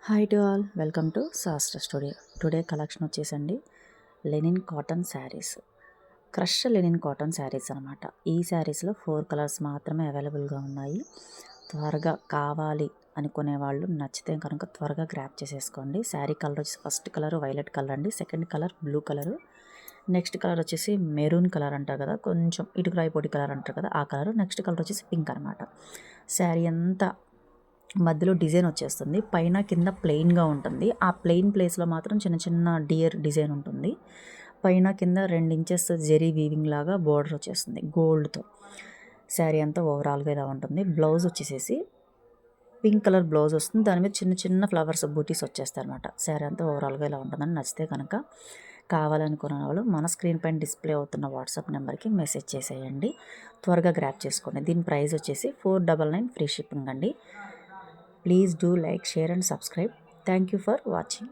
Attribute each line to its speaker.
Speaker 1: Hi to all, welcome to Shastra studio. Today collection వచ్చేసండి linen cotton saris, crush linen cotton saris అనమాట. ఈ శారీస్లో 4 colours మాత్రమే అవైలబుల్గా ఉన్నాయి. త్వరగా కావాలి అనుకునే వాళ్ళు నచ్చితే కనుక త్వరగా గ్రాప్ చేసేసుకోండి. శారీ కలర్ వచ్చేసి ఫస్ట్ కలర్ వైలెట్ కలర్ అండి, second colour blue colour, next colour వచ్చేసి మెరూన్ కలర్ అంటారు కదా, కొంచెం ఇటుకరాయి పొడి కలర్ అంటారు కదా, ఆ కలర్. నెక్స్ట్ కలర్ వచ్చేసి పింక్ అనమాట. శారీ అంతా మధ్యలో డిజైన్ వచ్చేస్తుంది, పైన కింద ప్లెయిన్గా ఉంటుంది. ఆ ప్లెయిన్ ప్లేస్లో మాత్రం చిన్న చిన్న డియర్ డిజైన్ ఉంటుంది. పైన కింద 2 ఇంచెస్ జెరీ వీవింగ్ లాగా బోర్డర్ వచ్చేస్తుంది గోల్డ్తో. శారీ అంతా ఓవరాల్గా ఇలా ఉంటుంది. బ్లౌజ్ వచ్చేసేసి పింక్ కలర్ బ్లౌజ్ వస్తుంది, దాని మీద చిన్న చిన్న ఫ్లవర్స్ బూటీస్ వచ్చేస్తాయి అనమాట. శారీ అంతా ఓవరాల్గా ఇలా ఉంటుందని నచ్చితే కనుక కావాలనుకున్న వాళ్ళు మన స్క్రీన్ పైన డిస్ప్లే అవుతున్న వాట్సాప్ నెంబర్కి మెసేజ్ చేసేయండి. త్వరగా గ్రాప్ చేసుకోండి. దీని ప్రైస్ వచ్చేసి 499 ఫ్రీ షిప్పింగ్ అండి. Please do like, share and subscribe. Thank you for watching.